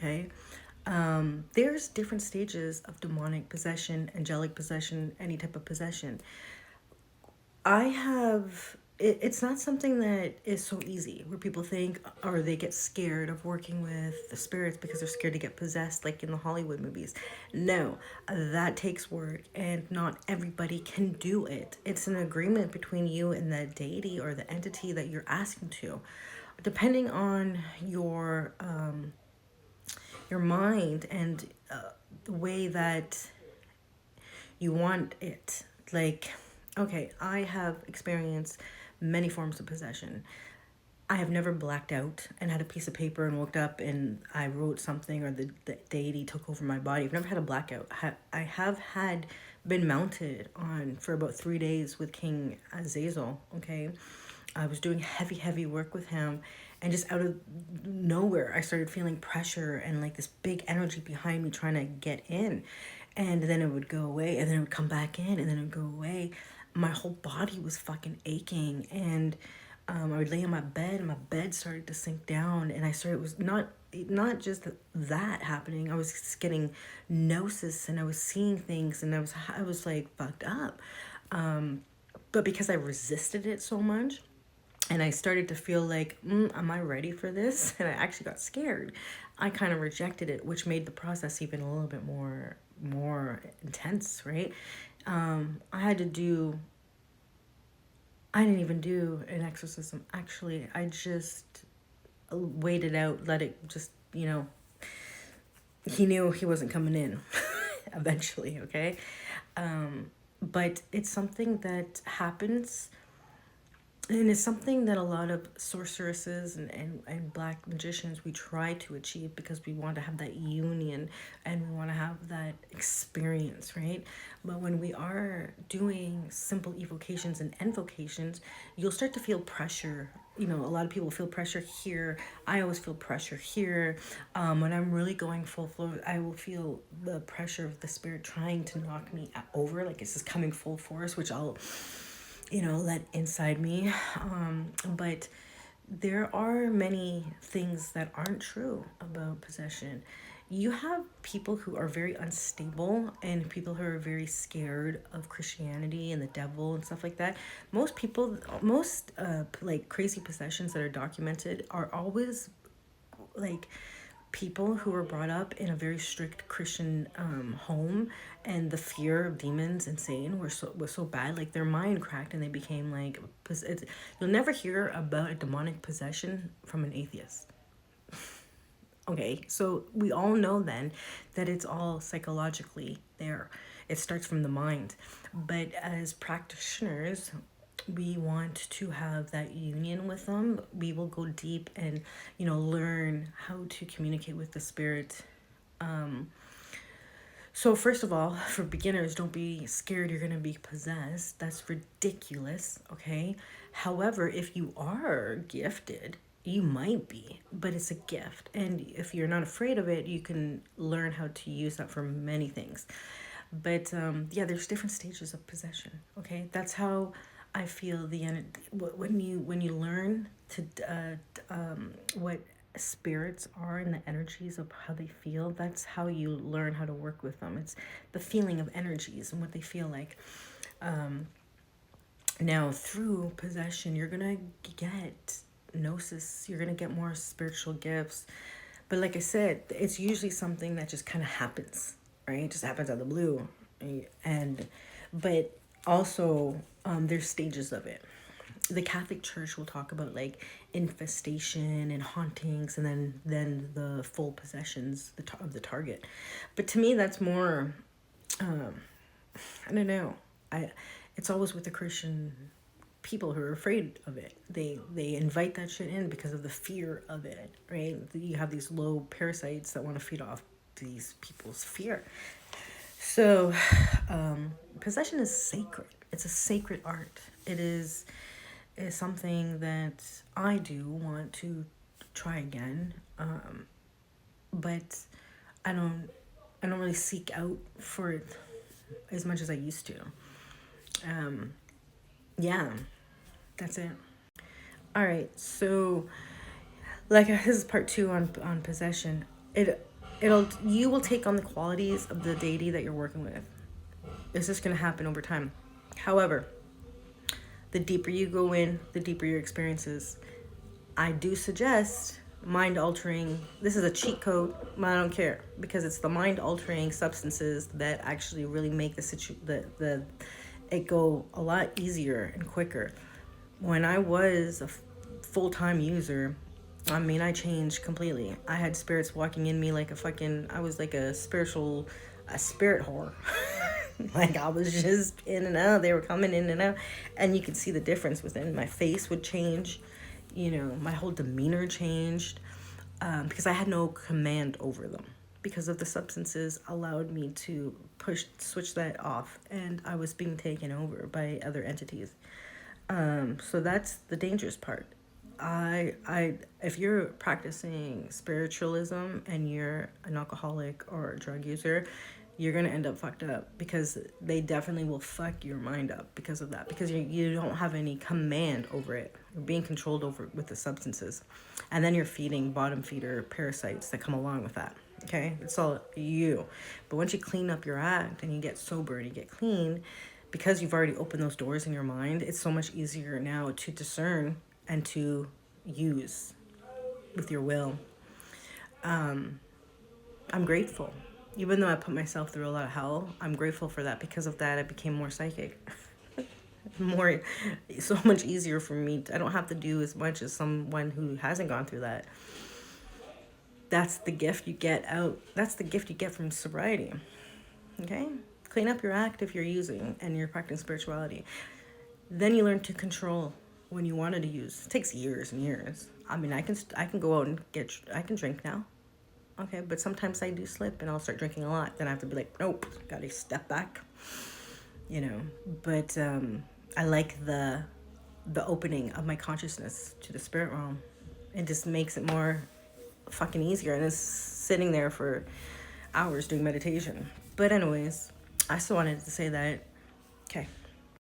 okay? There's different stages of demonic possession, angelic possession, any type of possession. It's not something that is so easy where people think or they get scared of working with the spirits because they're scared to get possessed, like in the Hollywood movies. No, that takes work and not everybody can do it. It's an agreement between you and the deity or the entity that you're asking to. Depending on your mind and the way that you want it. Like, okay, I have experienced many forms of possession. I have never blacked out and had a piece of paper and woke up and I wrote something or the deity took over my body. I've never had a blackout. I have had been mounted on for about 3 days with King Azazel, okay? I was doing heavy work with him, and just out of nowhere, I started feeling pressure and like this big energy behind me trying to get in. And then it would go away, and then it would come back in, and then it would go away. My whole body was fucking aching, and I would lay on my bed, and my bed started to sink down, and I started, it was not just that happening. I was just getting gnosis, and I was seeing things, and I was like fucked up. But because I resisted it so much, and I started to feel like, am I ready for this? And I actually got scared. I kind of rejected it, which made the process even a little bit more intense, right? I had to do. I didn't even do an exorcism. Actually, I just waited out, let it just, he knew he wasn't coming in eventually, okay? But it's something that happens, and it's something that a lot of sorceresses and black magicians, we try to achieve because we want to have that union and we want to have that experience, right? But when we are doing simple evocations and invocations, you'll start to feel pressure. A lot of people feel pressure here. I always feel pressure here. When I'm really going full flow, I will feel the pressure of the spirit trying to knock me over, like it's just coming full force, which I'll let inside me. But there are many things that aren't true about possession. You have people who are very unstable and people who are very scared of Christianity and the devil and stuff like that. Most like crazy possessions that are documented are always like people who were brought up in a very strict Christian home, and the fear of demons and Satan was so bad, like their mind cracked and they became like you'll never hear about a demonic possession from an atheist. Okay, so we all know then that it's all psychologically there. It starts from the mind. But as practitioners, we want to have that union with them. We will go deep and, learn how to communicate with the spirit. So first of all, for beginners, don't be scared you're going to be possessed. That's ridiculous, okay? However, if you are gifted, you might be, but it's a gift. And if you're not afraid of it, you can learn how to use that for many things. But yeah, there's different stages of possession, okay? That's how I feel when you learn to what spirits are and the energies of how they feel. That's how you learn how to work with them. It's the feeling of energies and what they feel like. Now through possession, you're gonna get gnosis. You're gonna get more spiritual gifts. But like I said, it's usually something that just kind of happens, right? It just happens out of the blue, right? But also there's stages of it. The Catholic Church will talk about like infestation and hauntings, and then the full possessions of the target. But to me, that's more. I don't know. It's always with the Christian people who are afraid of it. They invite that shit in because of the fear of it, right? You have these low parasites that want to feed off these people's fear. So, possession is sacred. It's a sacred art. It is something that I do want to try again, but I don't really seek out for it as much as I used to. Yeah, that's it. All right, so like this is part two on possession. you will take on the qualities of the deity that you're working with. It's just going to happen over time. However, the deeper you go in, the deeper your experiences. I do suggest mind altering. This is a cheat code, but I don't care, because it's the mind altering substances that actually really make it go a lot easier and quicker. When I was a full-time user, I mean, I changed completely. I had spirits walking in me like I was like a spirit whore. Like, I was just in and out. They were coming in and out. And you could see the difference within. My face would change. My whole demeanor changed. Because I had no command over them. Because of the substances allowed me to switch that off. And I was being taken over by other entities. So that's the dangerous part. If you're practicing spiritualism and you're an alcoholic or a drug user, you're gonna end up fucked up, because they definitely will fuck your mind up because of that, because you don't have any command over it. You're being controlled over with the substances, and then you're feeding bottom feeder parasites that come along with that. Okay, it's all you. But once you clean up your act and you get sober and you get clean, because you've already opened those doors in your mind, it's so much easier now to discern and to use with your will. I'm grateful. Even though I put myself through a lot of hell, I'm grateful for that. Because of that, I became more psychic. So much easier for me. I don't have to do as much as someone who hasn't gone through that. That's the gift you get out. That's the gift you get from sobriety. Okay? Clean up your act if you're using and you're practicing spirituality. Then you learn to control when you wanted to use. It takes years and years. I mean, I can go out and I can drink now. Okay, but sometimes I do slip and I'll start drinking a lot. Then I have to be like, nope, gotta step back. But I like the opening of my consciousness to the spirit realm. It just makes it more fucking easier. And it's sitting there for hours doing meditation. But anyways, I still wanted to say that